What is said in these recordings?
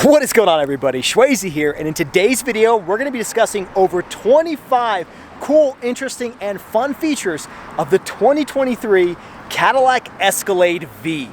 What is going on, everybody? Shwazy here, and in today's video we're going to be discussing over 25 cool, interesting, and fun features of the 2023 Cadillac Escalade V.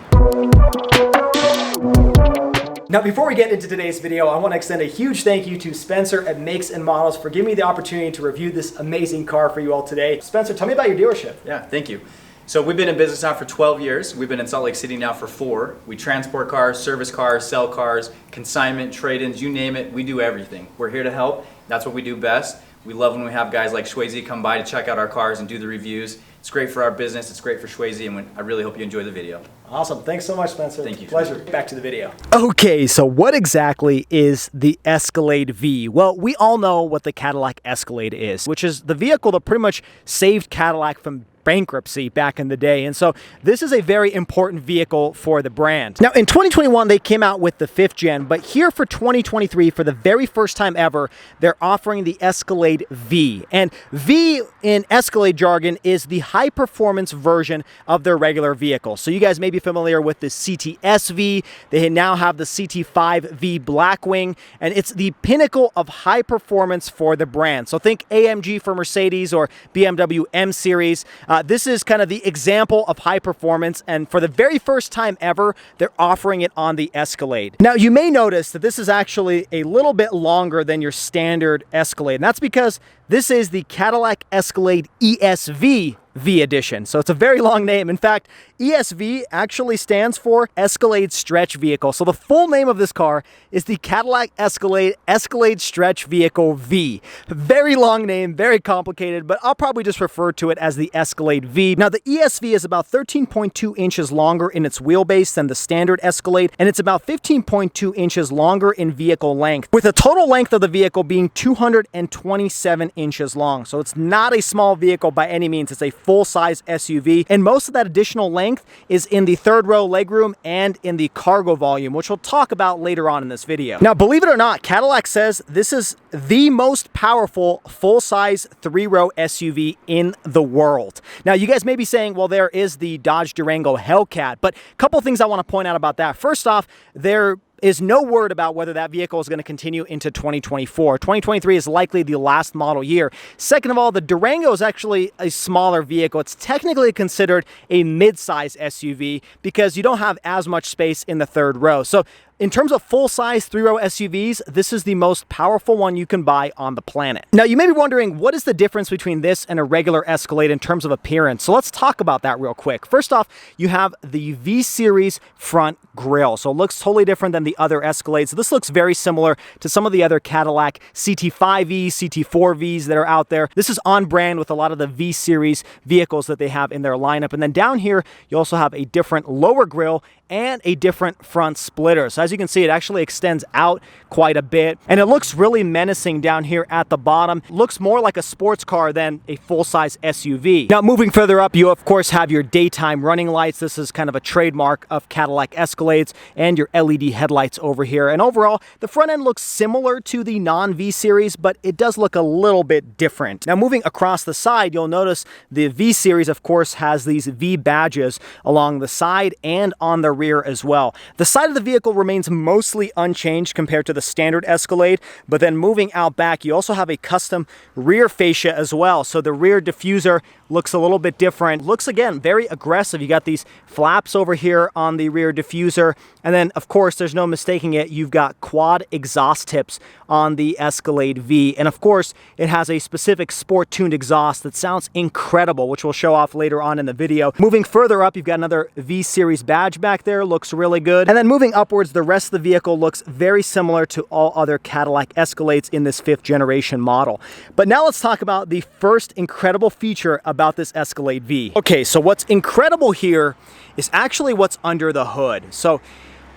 Now, before we get into today's video, I want to extend a huge thank you to Spencer at Makes and Models for giving me the opportunity to review this amazing car for you all today. Spencer, tell me about your dealership. Yeah, thank you. So we've been in business now for 12 years. We've been in Salt Lake City now for 4. We transport cars, service cars, sell cars, consignment, trade-ins, you name it, we do everything. We're here to help. That's what we do best. We love when we have guys like Shwazy come by to check out our cars and do the reviews. It's great for our business, it's great for Shwazy, and I really hope you enjoy the video. Awesome. Thanks so much, Spencer. Thank you. Pleasure. Back to the video. Okay, so what exactly is the Escalade V? Well, we all know what the Cadillac Escalade is, which is the vehicle that pretty much saved Cadillac from bankruptcy back in the day. And so this is a very important vehicle for the brand. Now in 2021, they came out with the 5th gen, but here for 2023, for the very first time ever, they're offering the Escalade V. And V in Escalade jargon is the high performance version of their regular vehicle. So you guys may be familiar with the CTS-V. They now have the CT-V Blackwing, and it's the pinnacle of high performance for the brand. So think AMG for Mercedes or BMW M series. This is kind of the example of high performance, and for the very first time ever, they're offering it on the Escalade. Now, you may notice that this is actually a little bit longer than your standard Escalade, and that's because this is the Cadillac Escalade ESV V edition. So it's a very long name. In fact, ESV actually stands for Escalade Stretch Vehicle. So the full name of this car is the Cadillac Escalade Stretch Vehicle V. Very long name, very complicated, but I'll probably just refer to it as the Escalade V. Now the ESV is about 13.2 inches longer in its wheelbase than the standard Escalade, and it's about 15.2 inches longer in vehicle length, with a total length of the vehicle being 227 inches long. So it's not a small vehicle by any means. It's a full-size SUV, and most of that additional length is in the third row legroom and in the cargo volume, which we'll talk about later on in this video. Now, believe it or not, Cadillac says this is the most powerful full-size 3-row SUV in the world. Now, you guys may be saying, well, there is the Dodge Durango Hellcat, but a couple things I want to point out about that. First off, there is no word about whether that vehicle is going to continue into 2024. 2023 is likely the last model year. Second of all, the Durango is actually a smaller vehicle. It's technically considered a mid-size SUV because you don't have as much space in the third row. So in terms of full-size 3-row SUVs, this is the most powerful one you can buy on the planet. Now, you may be wondering, what is the difference between this and a regular Escalade in terms of appearance? So let's talk about that real quick. First off, you have the V-Series front grille. So it looks totally different than the other Escalades. So this looks very similar to some of the other Cadillac CT-5Vs, CT-4Vs that are out there. This is on brand with a lot of the V-Series vehicles that they have in their lineup. And then down here, you also have a different lower grille and a different front splitter. So as you can see, it actually extends out quite a bit, and it looks really menacing down here at the bottom. Looks more like a sports car than a full-size SUV. Now, moving further up, you of course have your daytime running lights. This is kind of a trademark of Cadillac Escalades, and your LED headlights over here. And overall, the front end looks similar to the non-V series, but it does look a little bit different. Now, moving across the side, you'll notice the V series, of course, has these V badges along the side and on the rear as well. The side of the vehicle remains mostly unchanged compared to the standard Escalade, but then moving out back, you also have a custom rear fascia as well. So the rear diffuser looks a little bit different. Looks, again, very aggressive. You got these flaps over here on the rear diffuser, and then of course there's no mistaking it, you've got quad exhaust tips on the Escalade V, and of course it has a specific sport tuned exhaust that sounds incredible, which we'll show off later on in the video. Moving further up, you've got another V series badge back there, looks really good. And then moving upwards, the rest of the vehicle looks very similar to all other Cadillac Escalades in this 5th generation model. But now let's talk about the first incredible feature about this Escalade V. Okay, so what's incredible here is actually what's under the hood. So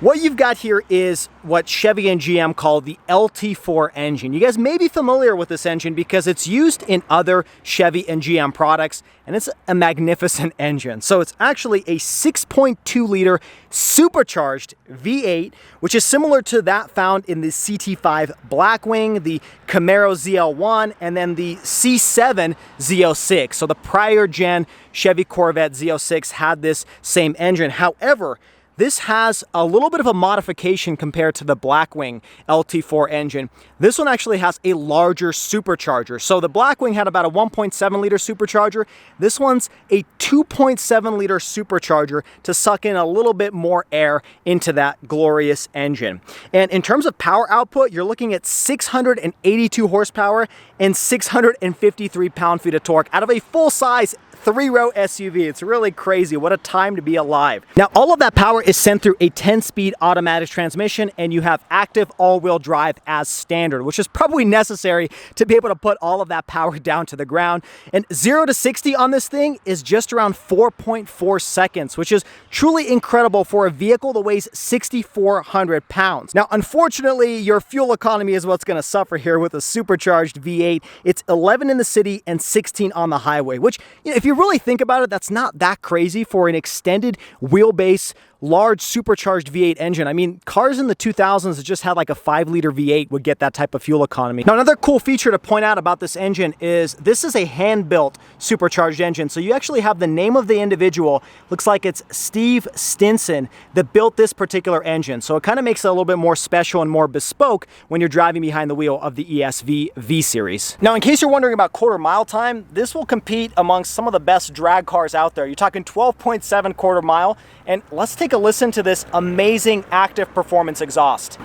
What you've got here is what Chevy and GM call the LT4 engine. You guys may be familiar with this engine because it's used in other Chevy and GM products, and it's a magnificent engine. So it's actually a 6.2 liter supercharged V8, which is similar to that found in the CT5 Blackwing, the Camaro ZL1, and then the C7 Z06. So the prior gen Chevy Corvette Z06 had this same engine. However, this has a little bit of a modification compared to the Blackwing LT4 engine. This one actually has a larger supercharger. So the Blackwing had about a 1.7 liter supercharger. This one's a 2.7 liter supercharger to suck in a little bit more air into that glorious engine. And in terms of power output, you're looking at 682 horsepower and 653 pound-feet of torque out of a full-size 3-row SUV. It's really crazy. What a time to be alive. Now, all of that power is sent through a 10-speed automatic transmission, and you have active all-wheel drive as standard, which is probably necessary to be able to put all of that power down to the ground. And 0 to 60 on this thing is just around 4.4 seconds, which is truly incredible for a vehicle that weighs 6,400 pounds. Now, unfortunately, your fuel economy is what's going to suffer here with a supercharged V8. It's 11 in the city and 16 on the highway, which, you know, if you really think about it, that's not that crazy for an extended wheelbase, large supercharged V8 engine. I mean, cars in the 2000s that just had like a 5-liter V8 would get that type of fuel economy. Now, another cool feature to point out about this engine is this is a hand-built supercharged engine. So you actually have the name of the individual. Looks like it's Steve Stinson that built this particular engine. So it kind of makes it a little bit more special and more bespoke when you're driving behind the wheel of the ESV V Series. Now, in case you're wondering about quarter mile time, this will compete amongst some of the best drag cars out there. You're talking 12.7 quarter mile. And let's take a listen to this amazing active performance exhaust.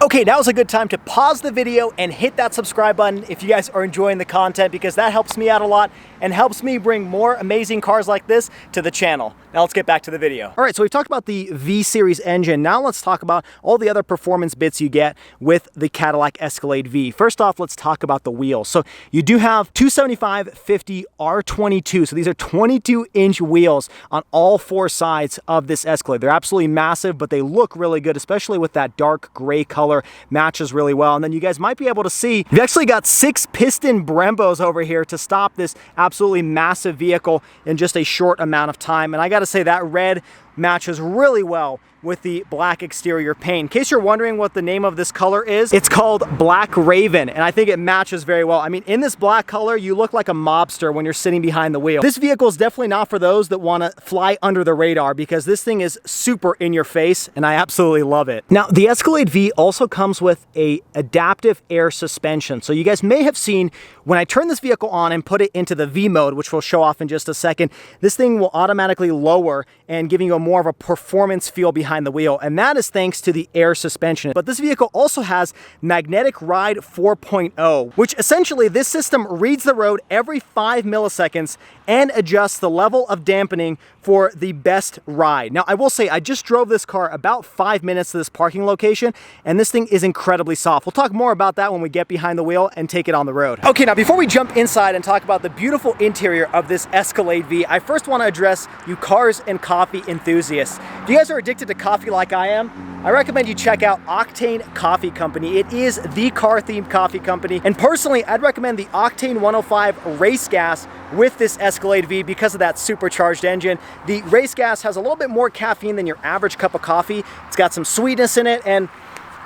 Okay, now's a good time to pause the video and hit that subscribe button if you guys are enjoying the content, because that helps me out a lot and helps me bring more amazing cars like this to the channel. Now let's get back to the video. All right, so we've talked about the V Series engine. Now let's talk about all the other performance bits you get with the Cadillac Escalade V. First off, let's talk about the wheels. So you do have 275/50 R22. So these are 22-inch wheels on all 4 sides of this Escalade. They're absolutely massive, but they look really good, especially with that dark gray color. Matches really well. And then you guys might be able to see, you've actually got 6 piston Brembos over here to stop this absolutely massive vehicle in just a short amount of time. And I gotta say, that red matches really well with the black exterior paint. In case you're wondering what the name of this color is, it's called Black Raven, and I think it matches very well. I mean, in this black color, you look like a mobster when you're sitting behind the wheel. This vehicle is definitely not for those that want to fly under the radar, because this thing is super in your face, and I absolutely love it. Now, the Escalade V also comes with a adaptive air suspension. So you guys may have seen when I turn this vehicle on and put it into the V mode, which we'll show off in just a second, this thing will automatically lower and giving you a more of a performance feel behind the wheel, and that is thanks to the air suspension. But this vehicle also has Magnetic Ride 4.0, which essentially this system reads the road every 5 milliseconds and adjusts the level of dampening for the best ride. Now, I will say, I just drove this car about 5 minutes to this parking location, and this thing is incredibly soft. We'll talk more about that when we get behind the wheel and take it on the road. Okay, now before we jump inside and talk about the beautiful interior of this Escalade V, I first want to address you cars and coffee enthusiasts. If you guys are addicted to coffee like I am, I recommend you check out Octane Coffee Company. It is the car-themed coffee company, and personally, I'd recommend the Octane 105 Race Gas with this Escalade V because of that supercharged engine. The Race Gas has a little bit more caffeine than your average cup of coffee. It's got some sweetness in it, and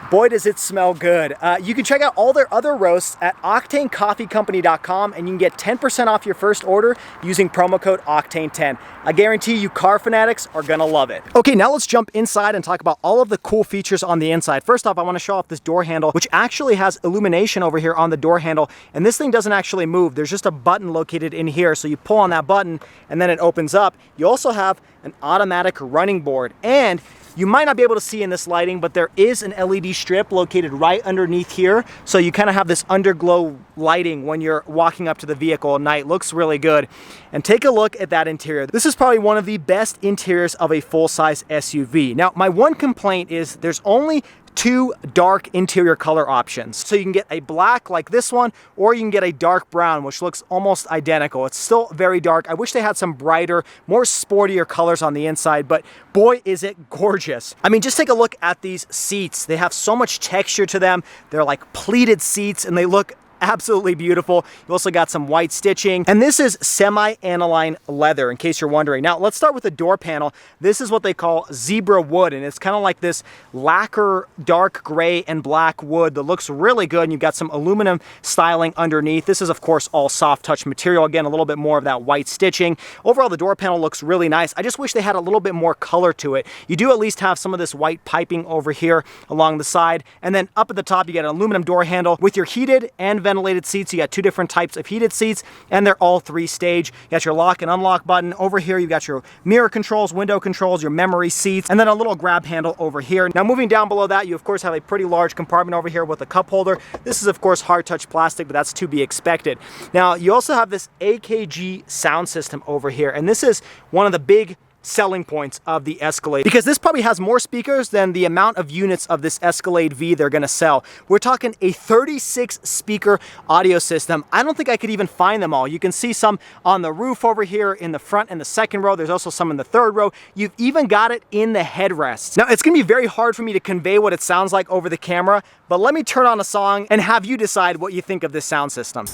boy, does it smell good. You can check out all their other roasts at OctaneCoffeeCompany.com, and you can get 10% off your first order using promo code Octane10. I guarantee you car fanatics are gonna love it. Okay, now let's jump inside and talk about all of the cool features on the inside. First off, I wanna show off this door handle, which actually has illumination over here on the door handle, and this thing doesn't actually move. There's just a button located in here, so you pull on that button and then it opens up. You also have an automatic running board, and You might not be able to see in this lighting, but there is an LED strip located right underneath here. So you kind of have this underglow lighting when you're walking up to the vehicle at night. Looks really good. And take a look at that interior. This is probably one of the best interiors of a full-size SUV. Now, my one complaint is there's only 2 dark interior color options. So you can get a black like this one, or you can get a dark brown, which looks almost identical. It's still very dark. I wish they had some brighter, more sportier colors on the inside, but boy, is it gorgeous. I mean, just take a look at these seats. They have so much texture to them. They're like pleated seats, and they look absolutely beautiful. You also got some white stitching, and this is semi-aniline leather, in case you're wondering. Now, let's start with the door panel. This is what they call zebra wood, and it's kind of like this lacquer dark gray and black wood that looks really good, and you've got some aluminum styling underneath. This is, of course, all soft touch material. Again, a little bit more of that white stitching. Overall, the door panel looks really nice. I just wish they had a little bit more color to it. You do at least have some of this white piping over here along the side, and then up at the top, you get an aluminum door handle with your heated and ventilated seats. You got 2 different types of heated seats, and they're all 3-stage. You got your lock and unlock button. Over here, you got your mirror controls, window controls, your memory seats, and then a little grab handle over here. Now, moving down below that, you of course have a pretty large compartment over here with a cup holder. This is of course hard touch plastic, but that's to be expected. Now, you also have this AKG sound system over here, and this is one of the big selling points of the Escalade, because this probably has more speakers than the amount of units of this Escalade V they're going to sell. We're talking a 36 speaker audio system. I don't think I could even find them all. You can see some on the roof over here in the front and the second row. There's also some in the third row. You've even got it in the headrests. Now, it's going to be very hard for me to convey what it sounds like over the camera, but let me turn on a song and have you decide what you think of this sound system.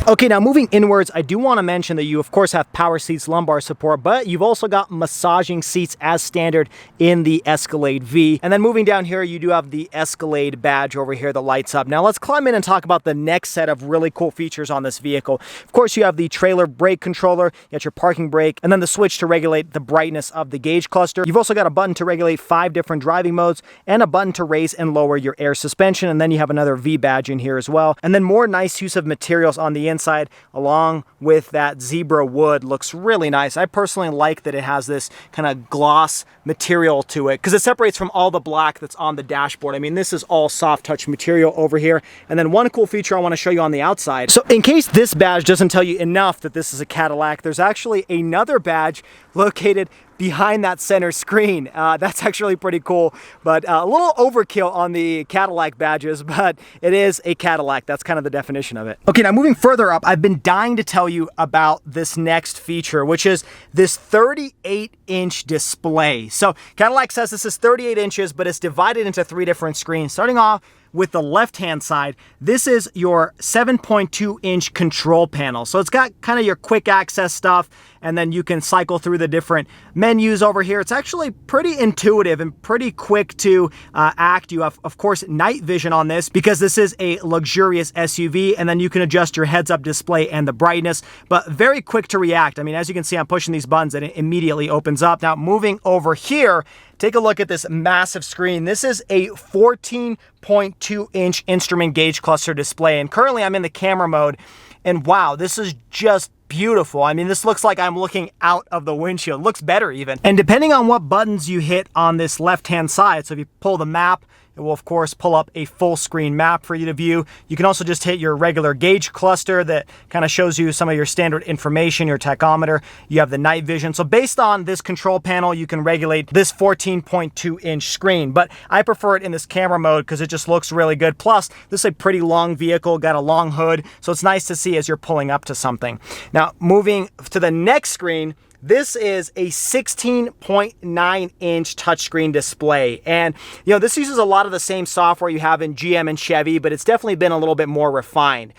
Okay, now moving inwards, I do want to mention that you of course have power seats, lumbar support, but you've also got massaging seats as standard in the Escalade V. And then moving down here, you do have the Escalade badge over here that lights up. Now let's climb in and talk about the next set of really cool features on this vehicle. Of course, you have the trailer brake controller, you got your parking brake, and then the switch to regulate the brightness of the gauge cluster. You've also got a button to regulate 5 different driving modes and a button to raise and lower your air suspension. And then you have another V badge in here as well. And then more nice use of materials on the inside along with that zebra wood. Looks really nice. I personally like that it has this kind of gloss material to it because it separates from all the black that's on the dashboard. I mean, this is all soft touch material over here. And then one cool feature I want to show you on the outside. So in case this badge doesn't tell you enough that this is a Cadillac, there's actually another badge located behind that center screen. That's actually pretty cool, but a little overkill on the Cadillac badges, but it is a Cadillac. That's kind of the definition of it. Okay, now moving further up, I've been dying to tell you about this next feature, which is this 38-inch display. So Cadillac says this is 38 inches, but it's divided into 3 different screens. Starting off with the left-hand side, this is your 7.2-inch control panel. So it's got kind of your quick access stuff, and then you can cycle through the different menus over here. It's actually pretty intuitive and pretty quick to act. You have, of course, night vision on this because this is a luxurious SUV, and then you can adjust your heads-up display and the brightness, but very quick to react. I mean, as you can see, I'm pushing these buttons and it immediately opens up. Now, moving over here, take a look at this massive screen. This is a 14.2-inch instrument gauge cluster display, and currently I'm in the camera mode, and wow, this is just beautiful. I mean, this looks like I'm looking out of the windshield. Looks better even. And depending on what buttons you hit on this left-hand side, so if you pull the map, it will of course pull up a full screen map for you to view. You can also just hit your regular gauge cluster that kind of shows you some of your standard information, your tachometer. You have the night vision. So based on this control panel, you can regulate this 14.2-inch screen, but I prefer it in this camera mode because it just looks really good. Plus, this is a pretty long vehicle, got a long hood, so it's nice to see as you're pulling up to something. Now, moving to the next screen, this is a 16.9-inch touchscreen display. And, you know, this uses a lot of the same software you have in GM and Chevy, but it's definitely been a little bit more refined.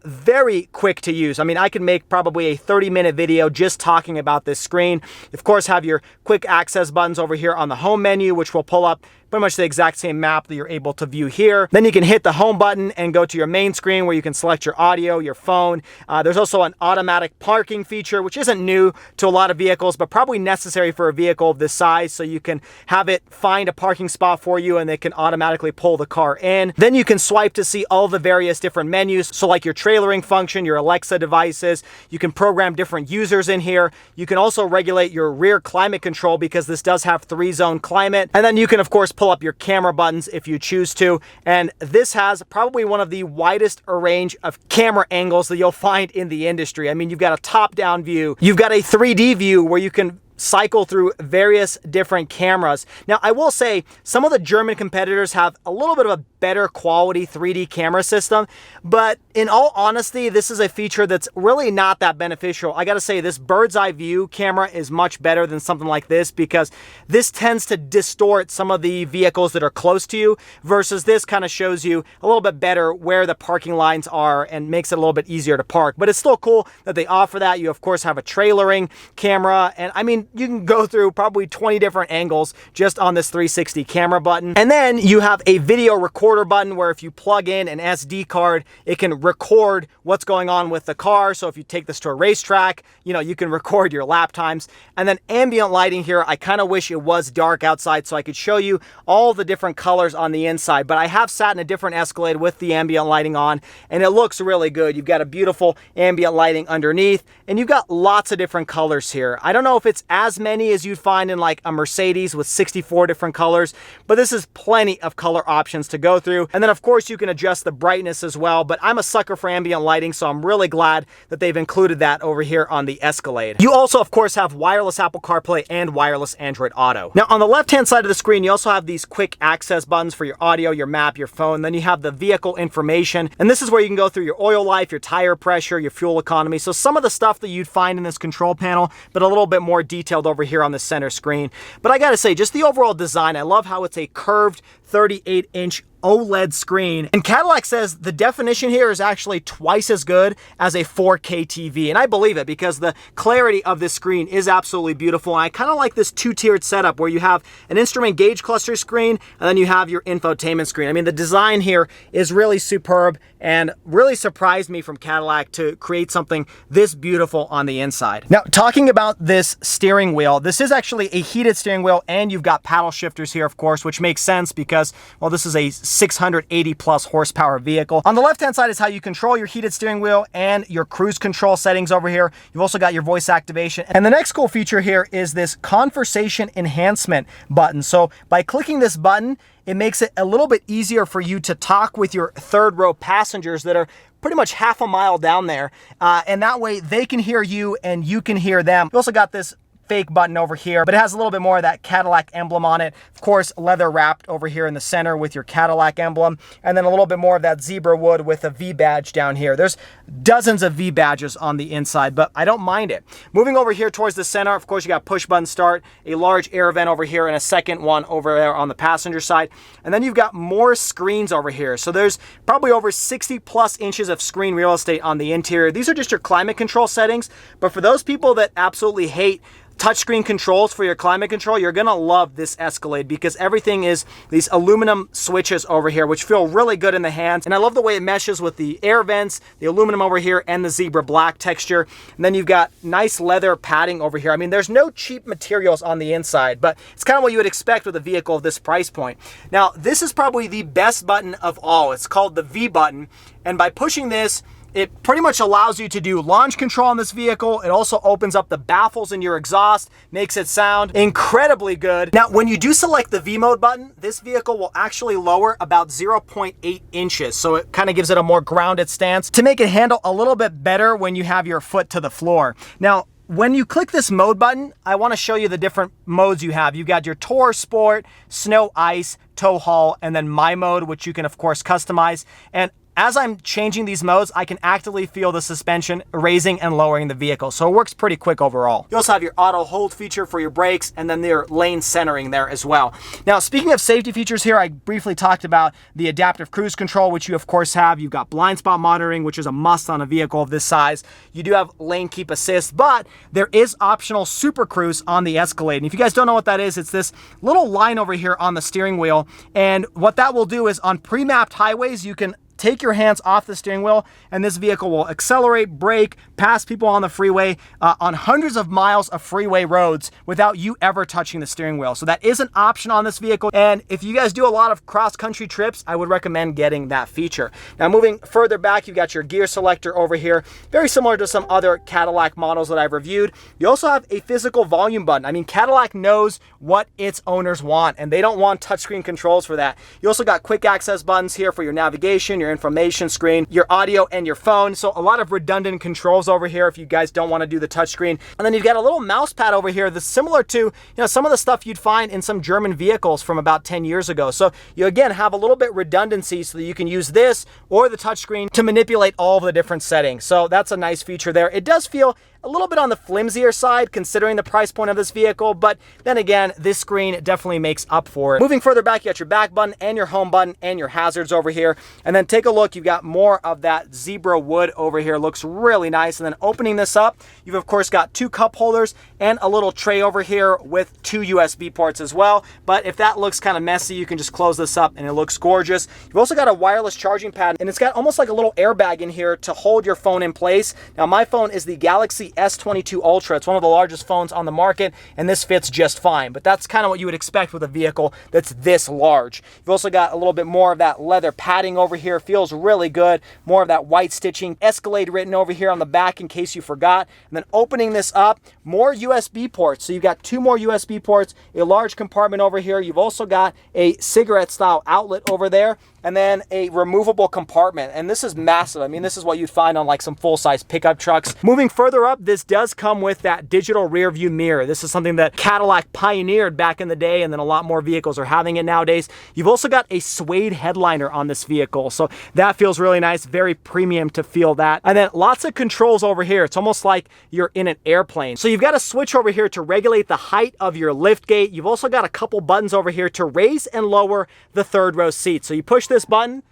Very quick to use. I mean, I could make probably a 30-minute video just talking about this screen. Of course, have your quick access buttons over here on the home menu, which will pull up pretty much the exact same map that you're able to view here. Then you can hit the home button and go to your main screen where you can select your audio, your phone. There's also an automatic parking feature, which isn't new to a lot of vehicles, but probably necessary for a vehicle of this size, so you can have it find a parking spot for you and they can automatically pull the car in. Then you can swipe to see all the various different menus, so like your trailering function, your Alexa devices. You can program different users in here. You can also regulate your rear climate control because this does have 3-zone climate. And then you can of course pull up your camera buttons if you choose to. And this has probably one of the widest range of camera angles that you'll find in the industry. I mean, you've got a top-down view, you've got a 3D view where you can cycle through various different cameras. Now, I will say some of the German competitors have a little bit of a better quality 3D camera system, but in all honesty, this is a feature that's really not that beneficial. I gotta say, this bird's eye view camera is much better than something like this because this tends to distort some of the vehicles that are close to you, versus this kind of shows you a little bit better where the parking lines are and makes it a little bit easier to park. But it's still cool that they offer that. You of course have a trailering camera, and I mean, you can go through probably 20 different angles just on this 360 camera button. And then you have a video recorder button where if you plug in an SD card, it can record what's going on with the car. So if you take this to a racetrack, you know, you can record your lap times. And then ambient lighting here, I kind of wish it was dark outside so I could show you all the different colors on the inside, but I have sat in a different Escalade with the ambient lighting on and it looks really good. You've got a beautiful ambient lighting underneath and you've got lots of different colors here. I don't know if it's as many as you'd find in like a Mercedes with 64 different colors, but this is plenty of color options to go through. And then of course you can adjust the brightness as well, but I'm a sucker for ambient lighting, so I'm really glad that they've included that over here on the Escalade. You also of course have wireless Apple CarPlay and wireless Android Auto. Now on the left hand side of the screen, you also have these quick access buttons for your audio, your map, your phone. Then you have the vehicle information, and this is where you can go through your oil life, your tire pressure, your fuel economy. So some of the stuff that you'd find in this control panel, but a little bit more detailed over here on the center screen. But I gotta say, just the overall design, I love how it's a curved 38-inch OLED screen. And Cadillac says the definition here is actually twice as good as a 4K TV. And I believe it because the clarity of this screen is absolutely beautiful. And I kind of like this two-tiered setup where you have an instrument gauge cluster screen and then you have your infotainment screen. I mean, the design here is really superb and really surprised me from Cadillac to create something this beautiful on the inside. Now, talking about this steering wheel, this is actually a heated steering wheel and you've got paddle shifters here, of course, which makes sense because, well, this is a 680 plus horsepower vehicle. On the left hand side is how you control your heated steering wheel and your cruise control settings over here. You've also got your voice activation. And the next cool feature here is this conversation enhancement button. So by clicking this button, it makes it a little bit easier for you to talk with your third row passengers that are pretty much half a mile down there. And that way they can hear you and you can hear them. You also got this fake button over here, but it has a little bit more of that Cadillac emblem on it. Of course, leather wrapped over here in the center with your Cadillac emblem, and then a little bit more of that zebra wood with a V badge down here. There's dozens of V badges on the inside, but I don't mind it. Moving over here towards the center, of course, you got push button start, a large air vent over here, and a second one over there on the passenger side. And then you've got more screens over here. So there's probably over 60 plus inches of screen real estate on the interior. These are just your climate control settings, but for those people that absolutely hate touchscreen controls for your climate control, you're gonna love this Escalade because everything is these aluminum switches over here, which feel really good in the hands. And I love the way it meshes with the air vents, the aluminum over here, and the zebra black texture. And then you've got nice leather padding over here. I mean, there's no cheap materials on the inside, but it's kind of what you would expect with a vehicle of this price point. Now, this is probably the best button of all. It's called the V button. And by pushing this, it pretty much allows you to do launch control on this vehicle. It also opens up the baffles in your exhaust, makes it sound incredibly good. Now, when you do select the V mode button, this vehicle will actually lower about 0.8 inches. So it kind of gives it a more grounded stance to make it handle a little bit better when you have your foot to the floor. Now, when you click this mode button, I want to show you the different modes you have. You've got your Tour Sport, Snow Ice, Tow Haul, and then My Mode, which you can of course customize. And as I'm changing these modes, I can actively feel the suspension raising and lowering the vehicle. So it works pretty quick overall. You also have your auto hold feature for your brakes, and then their lane centering there as well. Now, speaking of safety features here, I briefly talked about the adaptive cruise control, which you of course have. You've got blind spot monitoring, which is a must on a vehicle of this size. You do have lane keep assist, but there is optional super cruise on the Escalade. And if you guys don't know what that is, it's this little line over here on the steering wheel. And what that will do is on pre-mapped highways, you can take your hands off the steering wheel and this vehicle will accelerate, brake, pass people on the freeway on hundreds of miles of freeway roads without you ever touching the steering wheel. So that is an option on this vehicle. And if you guys do a lot of cross-country trips, I would recommend getting that feature. Now, moving further back, you've got your gear selector over here, very similar to some other Cadillac models that I've reviewed. You also have a physical volume button. I mean, Cadillac knows what its owners want, and they don't want touchscreen controls for that. You also got quick access buttons here for your navigation, your information screen, your audio, and your phone. So a lot of redundant controls over here if you guys don't want to do the touchscreen. And then you've got a little mouse pad over here that's similar to, some of the stuff you'd find in some German vehicles from about 10 years ago. So you again have a little bit redundancy so that you can use this or the touchscreen to manipulate all of the different settings. So that's a nice feature there. It does feel a little bit on the flimsier side considering the price point of this vehicle, but then again, this screen definitely makes up for it. Moving further back, you got your back button and your home button and your hazards over here. And then take a look, you've got more of that zebra wood over here. Looks really nice. And then opening this up, you've of course got two cup holders and a little tray over here with two USB ports as well. But if that looks kind of messy, you can just close this up and it looks gorgeous. You've also got a wireless charging pad, and it's got almost like a little airbag in here to hold your phone in place. Now, my phone is the Galaxy S22 Ultra. It's one of the largest phones on the market, and this fits just fine. But that's kind of what you would expect with a vehicle that's this large. You've also got a little bit more of that leather padding over here. Feels really good. More of that white stitching. Escalade written over here on the back in case you forgot. And then opening this up, more USB ports. So you've got two more USB ports, a large compartment over here. You've also got a cigarette style outlet over there, and then a removable compartment. And this is massive. I mean, this is what you'd find on like some full-size pickup trucks. Moving further up, this does come with that digital rear view mirror. This is something that Cadillac pioneered back in the day, and then a lot more vehicles are having it nowadays. You've also got a suede headliner on this vehicle, so that feels really nice, very premium to feel that. And then lots of controls over here. It's almost like you're in an airplane. So you've got a switch over here to regulate the height of your lift gate. You've also got a couple buttons over here to raise and lower the third row seat. So you push this button,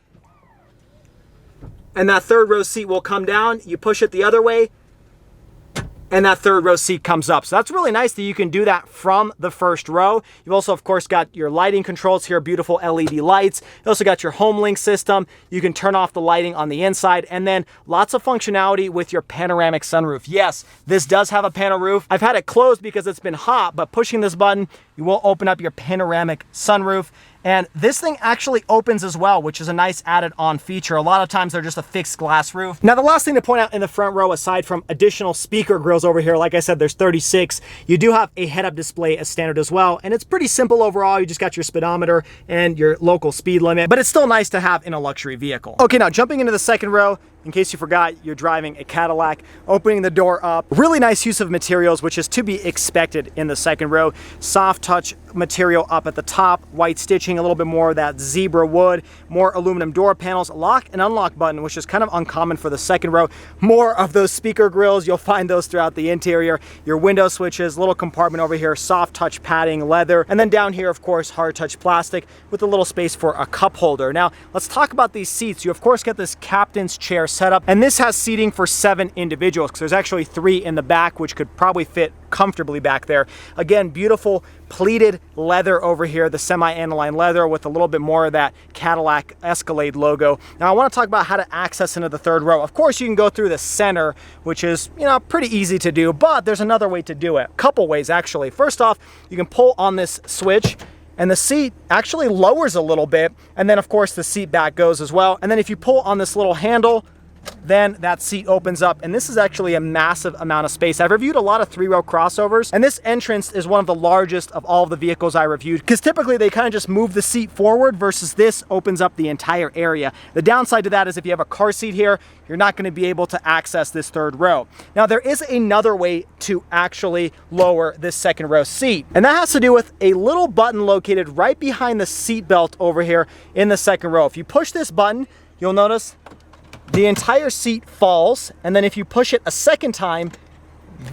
and that third row seat will come down. You push it the other way, and that third row seat comes up. So that's really nice that you can do that from the first row. You've also, of course, got your lighting controls here, beautiful LED lights. You also got your home link system. You can turn off the lighting on the inside, and then lots of functionality with your panoramic sunroof. Yes, this does have a panel roof. I've had it closed because it's been hot, but pushing this button, you will open up your panoramic sunroof. And this thing actually opens as well, which is a nice added on feature. A lot of times they're just a fixed glass roof. Now, the last thing to point out in the front row, aside from additional speaker grills over here, like I said, there's 36. You do have a head-up display as standard as well. And it's pretty simple overall. You just got your speedometer and your local speed limit, but it's still nice to have in a luxury vehicle. Okay, now jumping into the second row, in case you forgot, you're driving a Cadillac. Opening the door up, really nice use of materials, which is to be expected in the second row. Soft touch material up at the top, white stitching, a little bit more of that zebra wood, more aluminum door panels, lock and unlock button, which is kind of uncommon for the second row. More of those speaker grills, you'll find those throughout the interior. Your window switches, little compartment over here, soft touch padding, leather, and then down here, of course, hard touch plastic with a little space for a cup holder. Now, let's talk about these seats. You, of course, get this captain's chair setup, and this has seating for 7 individuals, because there's actually 3 in the back, which could probably fit comfortably back there. Again, beautiful pleated leather over here, the semi-aniline leather with a little bit more of that Cadillac Escalade logo. Now, I want to talk about how to access into the third row. Of course, you can go through the center, which is, pretty easy to do, but there's another way to do it. A couple ways, actually. First off, you can pull on this switch, and the seat actually lowers a little bit, and then, of course, the seat back goes as well. And then if you pull on this little handle, then that seat opens up, and this is actually a massive amount of space. I've reviewed a lot of 3-row crossovers, and this entrance is one of the largest of all of the vehicles I reviewed, because typically they kind of just move the seat forward versus this opens up the entire area. The downside to that is if you have a car seat here, you're not going to be able to access this third row. Now, there is another way to actually lower this second row seat, and that has to do with a little button located right behind the seat belt over here in the second row. If you push this button, you'll notice the entire seat falls, and then if you push it a second time,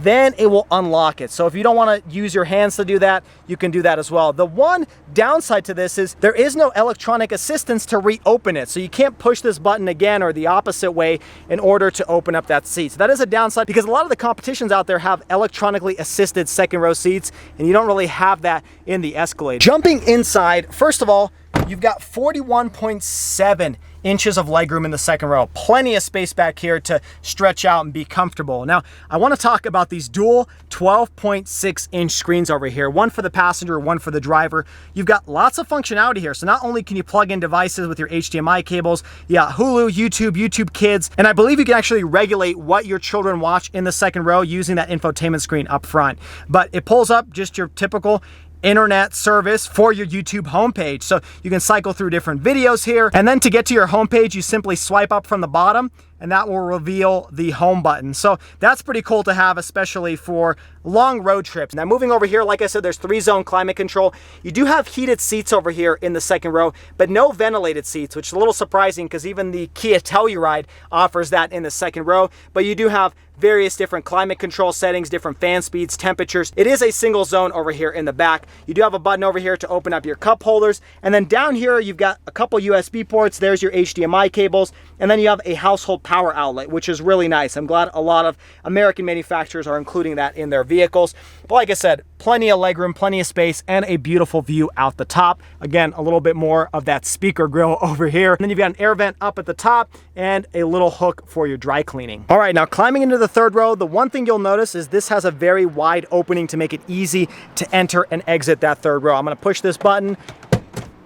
then it will unlock it. So if you don't want to use your hands to do that, you can do that as well. The one downside to this is there is no electronic assistance to reopen it. So you can't push this button again or the opposite way in order to open up that seat. So that is a downside because a lot of the competitions out there have electronically assisted second row seats, and you don't really have that in the Escalade. Jumping inside, first of all, you've got 41.7 inches of legroom in the second row. Plenty of space back here to stretch out and be comfortable. Now, I want to talk about these dual 12.6 inch screens over here. One for the passenger, one for the driver. You've got lots of functionality here. So not only can you plug in devices with your HDMI cables, Hulu, YouTube Kids, and I believe you can actually regulate what your children watch in the second row using that infotainment screen up front. But it pulls up just your typical internet service for your YouTube homepage. So you can cycle through different videos here. And then to get to your homepage, you simply swipe up from the bottom and that will reveal the home button. So that's pretty cool to have, especially for long road trips. Now moving over here, like I said, there's 3-zone climate control. You do have heated seats over here in the second row, but no ventilated seats, which is a little surprising because even the Kia Telluride offers that in the second row. But you do have various different climate control settings, different fan speeds, temperatures. It is a single zone over here in the back. You do have a button over here to open up your cup holders. And then down here, you've got a couple USB ports. There's your HDMI cables. And then you have a household power outlet, which is really nice. I'm glad a lot of American manufacturers are including that in their vehicles. But like I said, plenty of legroom, plenty of space, and a beautiful view out the top. Again, a little bit more of that speaker grill over here. And then you've got an air vent up at the top and a little hook for your dry cleaning. All right, now climbing into the third row, the one thing you'll notice is this has a very wide opening to make it easy to enter and exit that third row. I'm gonna push this button,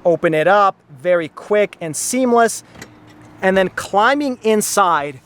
open it up, very quick and seamless. And then climbing inside,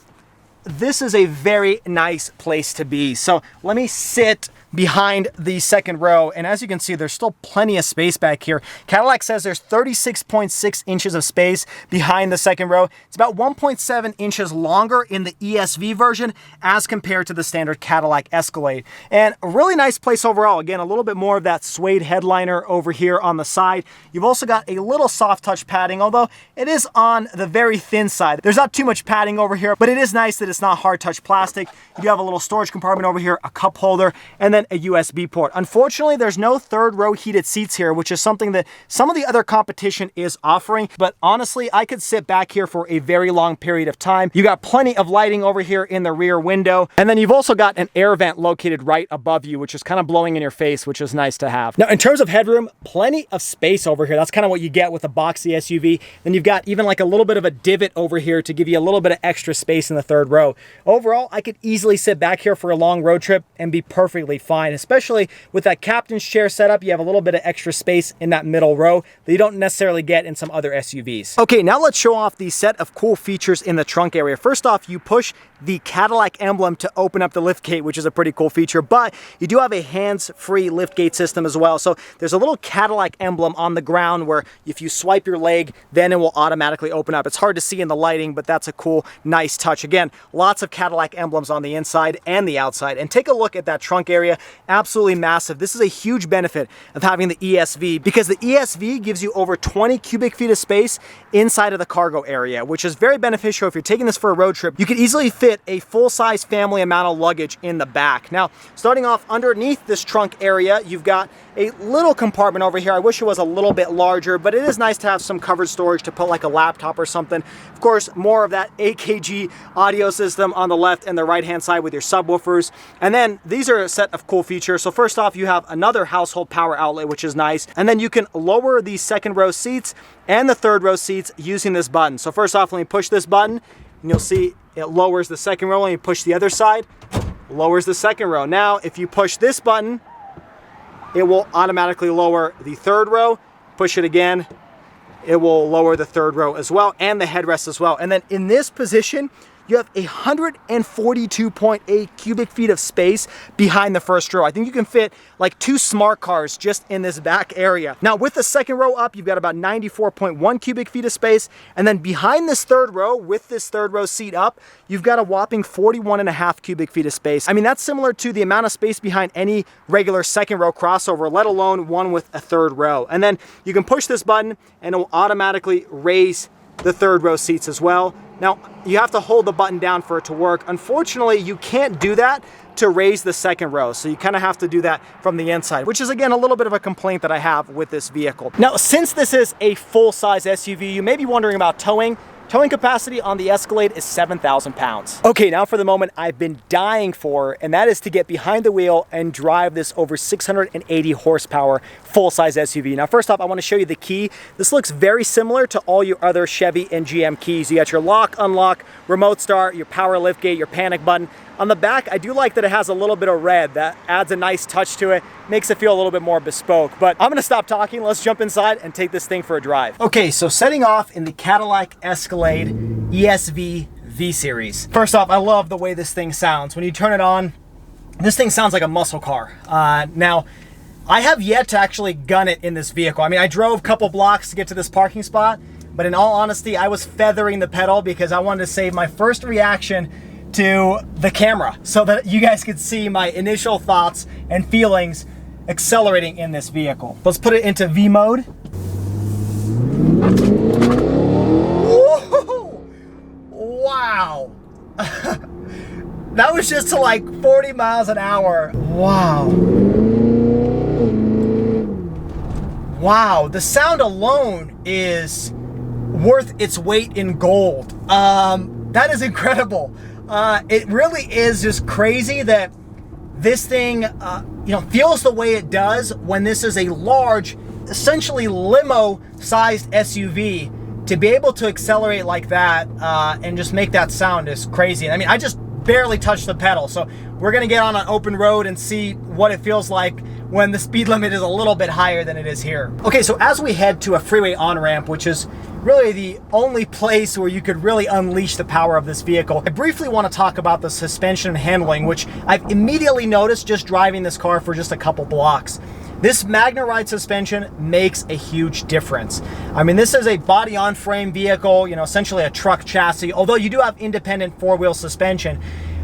this is a very nice place to be. So let me sit behind the second row, and as you can see, there's still plenty of space back here. Cadillac says there's 36.6 inches of space behind the second row. It's about 1.7 inches longer in the ESV version as compared to the standard Cadillac Escalade. And a really nice place overall. Again, a little bit more of that suede headliner over here on the side. You've also got a little soft touch padding, although it is on the very thin side. There's not too much padding over here, but it is nice that it's not hard touch plastic. You do have a little storage compartment over here, a cup holder, and then a USB port. Unfortunately, there's no third row heated seats here, which is something that some of the other competition is offering. But honestly, I could sit back here for a very long period of time. You got plenty of lighting over here in the rear window. And then you've also got an air vent located right above you, which is kind of blowing in your face, which is nice to have. Now, in terms of headroom, plenty of space over here. That's kind of what you get with a boxy SUV. Then you've got even like a little bit of a divot over here to give you a little bit of extra space in the third row. Overall, I could easily sit back here for a long road trip and be perfectly fine, especially with that captain's chair setup. You have a little bit of extra space in that middle row that you don't necessarily get in some other SUVs. Okay, now let's show off the set of cool features in the trunk area. First off, you push the Cadillac emblem to open up the liftgate, which is a pretty cool feature, but you do have a hands-free liftgate system as well. So there's a little Cadillac emblem on the ground where if you swipe your leg, then it will automatically open up. It's hard to see in the lighting, but that's a cool, nice touch. Again, lots of Cadillac emblems on the inside and the outside. And take a look at that trunk area. Absolutely massive. This is a huge benefit of having the ESV because the ESV gives you over 20 cubic feet of space inside of the cargo area, which is very beneficial if you're taking this for a road trip. You could easily fit a full-size family amount of luggage in the back. Now, starting off underneath this trunk area, you've got a little compartment over here. I wish it was a little bit larger, but it is nice to have some covered storage to put like a laptop or something. Of course, more of that AKG audio system on the left and the right-hand side with your subwoofers. And then these are a set of cool features. So first off, you have another household power outlet, which is nice. And then you can lower the second row seats and the third row seats using this button. So first off, let me push this button and you'll see it lowers the second row. And you push the other side, lowers the second row. Now, if you push this button, it will automatically lower the third row. Push it again, it will lower the third row as well and the headrest as well. And then in this position, you have 142.8 cubic feet of space behind the first row. I think you can fit like 2 smart cars just in this back area. Now with the second row up, you've got about 94.1 cubic feet of space. And then behind this third row, with this third row seat up, you've got a whopping 41.5 cubic feet of space. I mean, that's similar to the amount of space behind any regular second row crossover, let alone one with a third row. And then you can push this button and it will automatically raise the third row seats as well. Now, you have to hold the button down for it to work. Unfortunately, you can't do that to raise the second row. So you kind of have to do that from the inside, which is again, a little bit of a complaint that I have with this vehicle. Now, since this is a full-size SUV, you may be wondering about towing. Towing capacity on the Escalade is 7,000 pounds. Okay, now for the moment I've been dying for, and that is to get behind the wheel and drive this over 680 horsepower full-size SUV. Now, first off, I want to show you the key. This looks very similar to all your other Chevy and GM keys. You got your lock, unlock, remote start, your power liftgate, your panic button. On the back, I do like that it has a little bit of red. That adds a nice touch to it, makes it feel a little bit more bespoke. But I'm gonna stop talking, let's jump inside and take this thing for a drive. Okay, so setting off in the Cadillac Escalade ESV V-Series. First off, I love the way this thing sounds. When you turn it on, this thing sounds like a muscle car. Now, I have yet to actually gun it in this vehicle. I mean, I drove a couple blocks to get to this parking spot, but in all honesty, I was feathering the pedal because I wanted to save my first reaction to the camera so that you guys could see my initial thoughts and feelings accelerating in this vehicle. Let's put it into V mode. Whoa! Wow. That was just to like 40 miles an hour. Wow. Wow, the sound alone is worth its weight in gold. That is incredible. It really is just crazy that this thing, feels the way it does when this is a large, essentially limo-sized SUV. To be able to accelerate like that and just make that sound is crazy. I mean, I just barely touched the pedal, so we're gonna get on an open road and see what it feels like when the speed limit is a little bit higher than it is here. Okay, so as we head to a freeway on-ramp, which is really the only place where you could really unleash the power of this vehicle, I briefly want to talk about the suspension and handling, which I've immediately noticed just driving this car for just a couple blocks. This Magna Ride suspension makes a huge difference. I mean, this is a body-on-frame vehicle, essentially a truck chassis. Although you do have independent four-wheel suspension,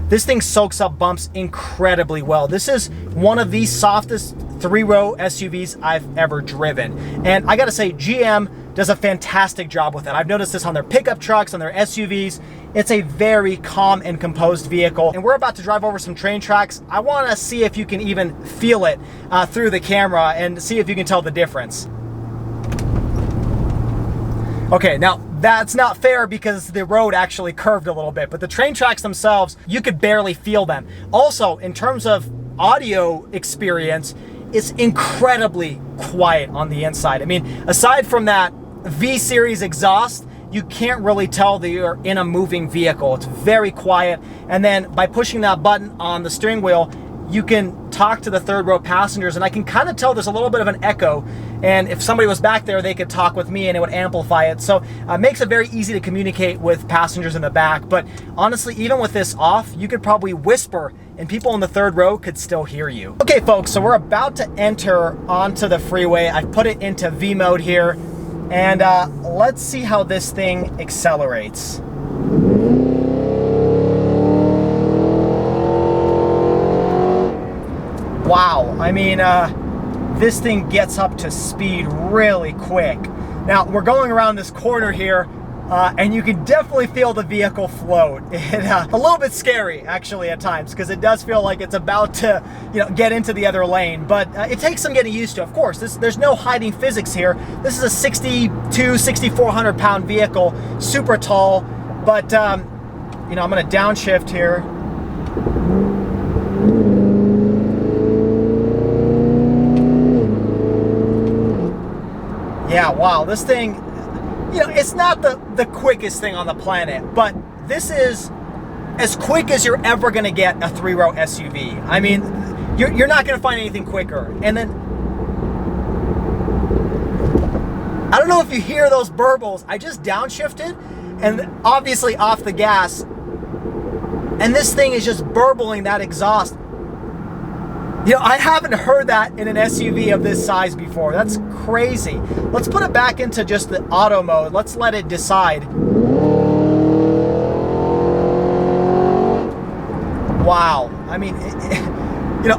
this thing soaks up bumps incredibly well. This is one of the softest three-row SUVs I've ever driven. And I gotta say, GM does a fantastic job with it. I've noticed this on their pickup trucks, on their SUVs. It's a very calm and composed vehicle. And we're about to drive over some train tracks. I wanna see if you can even feel it through the camera and see if you can tell the difference. Okay, now that's not fair because the road actually curved a little bit, but the train tracks themselves, you could barely feel them. Also, in terms of audio experience, it's incredibly quiet on the inside. I mean, aside from that V-Series exhaust, you can't really tell that you're in a moving vehicle. It's very quiet. And then by pushing that button on the steering wheel, you can talk to the third row passengers, and I can kind of tell there's a little bit of an echo, and if somebody was back there, they could talk with me and it would amplify it. So it makes it very easy to communicate with passengers in the back. But honestly, even with this off, you could probably whisper and people in the third row could still hear you. Okay folks, so we're about to enter onto the freeway. I've put it into V mode here, and let's see how this thing accelerates. Wow, I mean, this thing gets up to speed really quick. Now, we're going around this corner here, and you can definitely feel the vehicle float. A little bit scary, actually, at times, because it does feel like it's about to, get into the other lane. But it takes some getting used to, of course. There's no hiding physics here. This is a 6,400 pound vehicle, super tall. But, I'm going to downshift here. Yeah, wow, this thing, it's not the quickest thing on the planet, but this is as quick as you're ever gonna get a three-row SUV. I mean, you're not gonna find anything quicker. And then, I don't know if you hear those burbles. I just downshifted and obviously off the gas, and this thing is just burbling that exhaust. I haven't heard that in an SUV of this size before. That's crazy. Let's put it back into just the auto mode. Let's let it decide. Wow. I mean,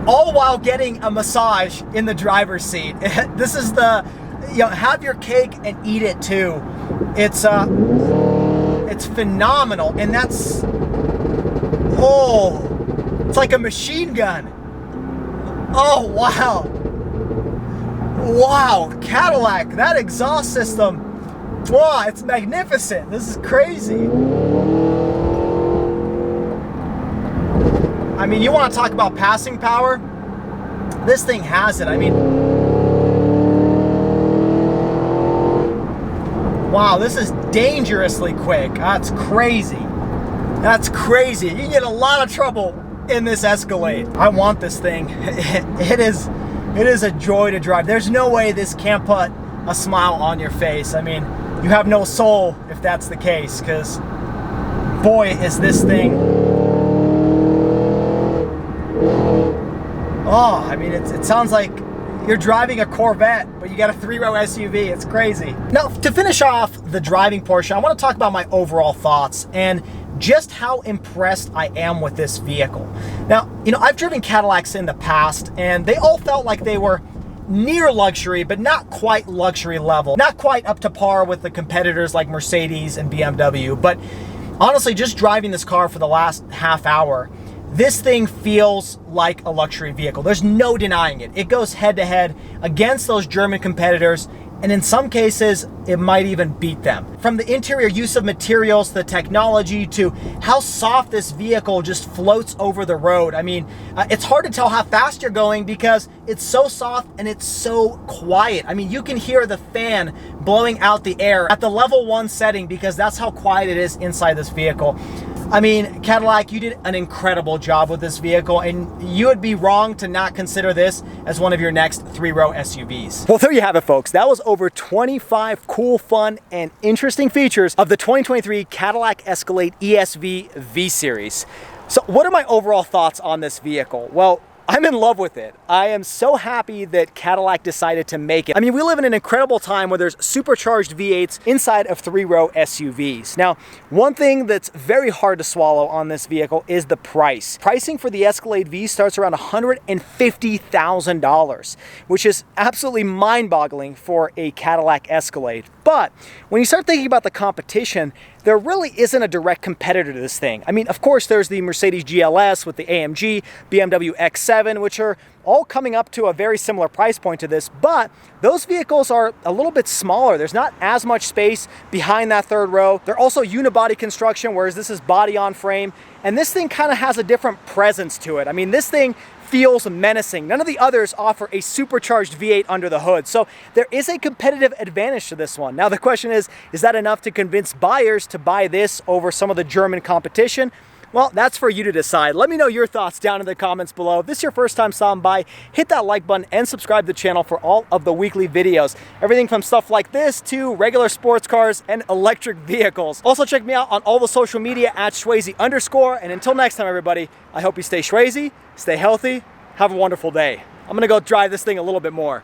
all while getting a massage in the driver's seat. This is the, have your cake and eat it too. It's phenomenal, and that's, oh, it's like a machine gun. Oh, wow. Wow, Cadillac, that exhaust system, wow, it's magnificent. This is crazy. I mean, you want to talk about passing power? This thing has it. I mean, wow, this is dangerously quick. That's crazy. That's crazy. You can get a lot of trouble in this Escalade. I want this thing. It is a joy to drive. There's no way this can't put a smile on your face. I mean, you have no soul if that's the case, because boy, is this thing. Oh, I mean, it sounds like you're driving a Corvette, but you got a 3-row SUV. It's crazy. Now, to finish off the driving portion, I want to talk about my overall thoughts and just how impressed I am with this vehicle. Now, you know, I've driven Cadillacs in the past, and they all felt like they were near luxury, but not quite luxury level. Not quite up to par with the competitors like Mercedes and BMW. But honestly, just driving this car for the last half hour, this thing feels like a luxury vehicle. There's no denying it. It goes head to head against those German competitors, and in some cases, it might even beat them. From the interior use of materials, the technology, to how soft this vehicle just floats over the road. I mean, it's hard to tell how fast you're going because it's so soft and it's so quiet. I mean, you can hear the fan blowing out the air at the level 1 setting because that's how quiet it is inside this vehicle. I mean, Cadillac, you did an incredible job with this vehicle, and you would be wrong to not consider this as one of your next 3-row SUVs. Well, there you have it, folks. That was over 25 cool, fun, and interesting features of the 2023 Cadillac Escalade ESV V-Series. So what are my overall thoughts on this vehicle? Well, I'm in love with it. I am so happy that Cadillac decided to make it. I mean, we live in an incredible time where there's supercharged V8s inside of 3-row SUVs. Now, one thing that's very hard to swallow on this vehicle is the price. Pricing for the Escalade V starts around $150,000, which is absolutely mind-boggling for a Cadillac Escalade. But when you start thinking about the competition, there really isn't a direct competitor to this thing. I mean, of course, there's the Mercedes GLS with the AMG, BMW X7, which are all coming up to a very similar price point to this, but those vehicles are a little bit smaller. There's not as much space behind that 3rd row. They're also unibody construction, whereas this is body on frame, and this thing kind of has a different presence to it. I mean, this thing feels menacing. None of the others offer a supercharged V8 under the hood, so there is a competitive advantage to this one. Now the question is that enough to convince buyers to buy this over some of the German competition? Well, that's for you to decide. Let me know your thoughts down in the comments below. If this is your first time stopping by, hit that like button and subscribe to the channel for all of the weekly videos. Everything from stuff like this to regular sports cars and electric vehicles. Also check me out on all the social media at Schwazy_. And until next time, everybody, I hope you stay Schwazy, stay healthy, have a wonderful day. I'm gonna go drive this thing a little bit more.